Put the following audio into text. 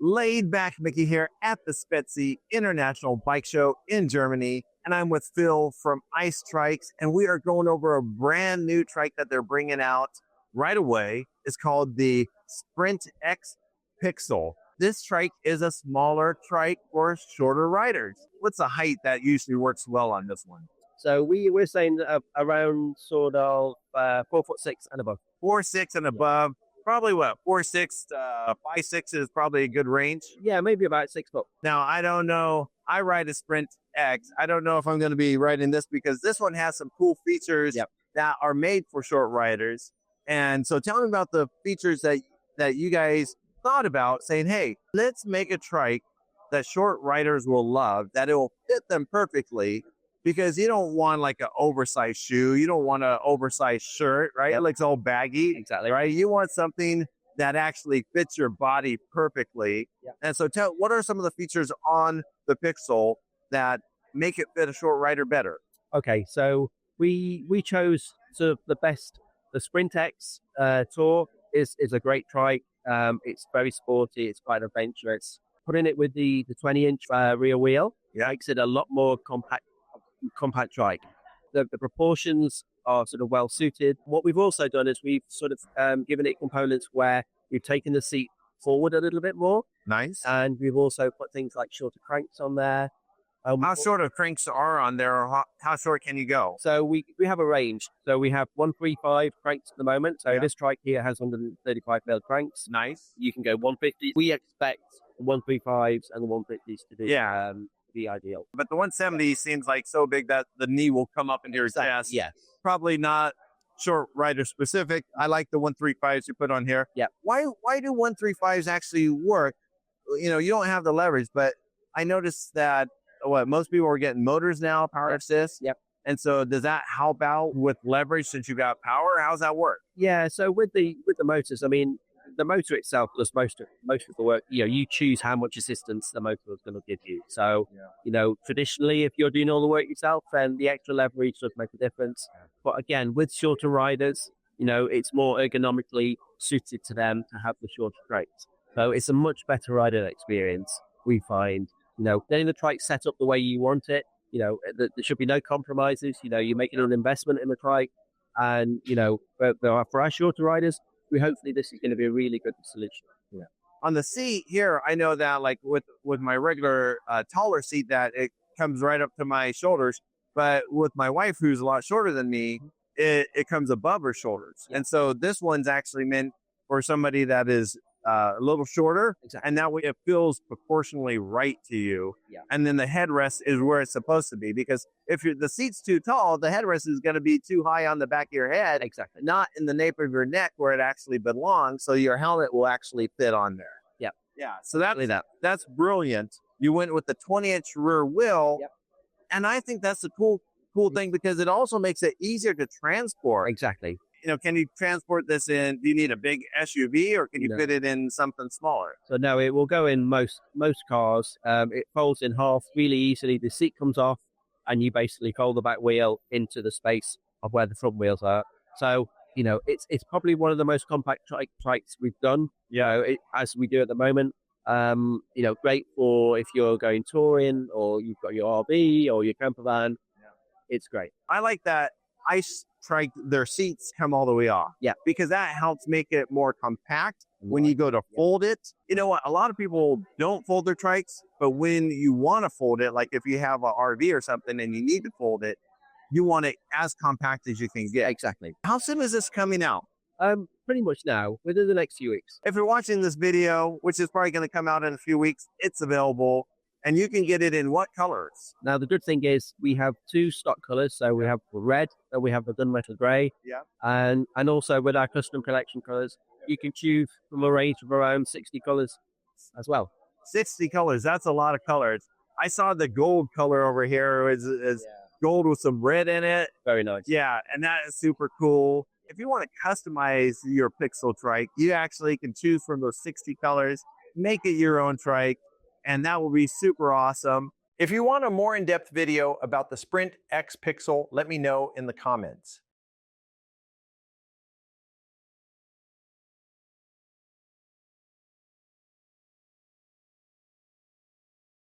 Laid back Mickey here at the Spetzi International Bike Show in Germany. And I'm with Phil from Ice Trikes, and we are going over a brand new trike that they're bringing out right away. It's called the Sprint X Pixel. This trike is a smaller trike for shorter riders. What's the height that usually works well on this one? So we're saying around sort of 4'6" and above. 4'6" and above. Probably what, 4'6", 5'6" is probably a good range. Yeah, maybe about 6 foot. Now, I don't know. I ride a Sprint X. I don't know if I'm going to be riding this because this one has some cool features that are made for short riders. And so tell me about the features that you guys thought about saying, hey, let's make a trike that short riders will love, that it will fit them perfectly. Because you don't want like an oversized shoe. You don't want an oversized shirt, right? It looks all baggy. Exactly. Right? You want something that actually fits your body perfectly. Yeah. And so what are some of the features on the Pixel that make it fit a short rider better? Okay, so we chose sort of the best. The Sprint X Tour is a great trike. It's very sporty. It's quite adventurous. Putting it with the 20-inch rear wheel makes it a lot more compact trike. The proportions are sort of well suited. What we've also done is we've sort of given it components where we've taken the seat forward a little bit more. Nice. And we've also put things like shorter cranks on there. How short of cranks are on there, or how short can you go? So we have a range. So we have 135 cranks at the moment. So this trike here has 135 mil cranks. Nice. You can go 150. We expect the 135s and the 150s to be ideal. But the 170 seems like so big that the knee will come up into your chest. Yes. Probably not short rider specific. I like the 135s you put on here. Yeah. Why do 135s actually work? You know, you don't have the leverage, but I noticed that most people are getting motors now, power assist. Yep. And so does that help out with leverage since you got power? How's that work? Yeah. So with the motors, I mean, the motor itself does most of the work. You know, you choose how much assistance the motor is going to give you. So, you know, traditionally, if you're doing all the work yourself, then the extra leverage does make a difference. But again, with shorter riders, you know, it's more ergonomically suited to them to have the shorter trikes. So it's a much better rider experience, we find. You know, getting the trike set up the way you want it. You know, there should be no compromises. You know, you're making an investment in the trike. And, you know, for our shorter riders, hopefully this is going to be a really good solution. Yeah. On the seat here, I know that like with my regular taller seat that it comes right up to my shoulders, but with my wife who's a lot shorter than me, it comes above her shoulders. Yeah. And so this one's actually meant for somebody that is a little shorter, and that way it feels proportionally right to you. Yeah. And then the headrest is where it's supposed to be, because if the seat's too tall, the headrest is going to be too high on the back of your head. Exactly. Not in the nape of your neck where it actually belongs. So your helmet will actually fit on there. Yeah. Yeah. So that's brilliant. You went with the 20-inch rear wheel. Yep. And I think that's a cool thing because it also makes it easier to transport. Exactly. You know, can you transport this in? Do you need a big SUV or can you fit it in something smaller? So no, it will go in most cars. It folds in half really easily. The seat comes off and you basically fold the back wheel into the space of where the front wheels are. So, you know, it's probably one of the most compact trikes we've done, you know, as we do at the moment. You know, great for if you're going touring or you've got your RV or your camper van. Yeah. It's great. I like that Ice Trike, their seats come all the way off. Yeah. Because that helps make it more compact when you go to fold it. You know what? A lot of people don't fold their trikes, but when you want to fold it, like if you have an RV or something and you need to fold it, you want it as compact as you can get. Exactly. How soon is this coming out? Pretty much now, within the next few weeks. If you're watching this video, which is probably going to come out in a few weeks, it's available. And you can get it in what colors? Now, the good thing is we have 2 stock colors. So we have red and we have the gunmetal gray. Yeah. And also with our custom collection colors, you can choose from a range of around 60 colors as well. 60 colors. That's a lot of colors. I saw the gold color over here is gold with some red in it. Very nice. Yeah. And that is super cool. If you want to customize your Pixel trike, you actually can choose from those 60 colors, make it your own trike. And that will be super awesome. If you want a more in-depth video about the Sprint X Pixel, let me know in the comments.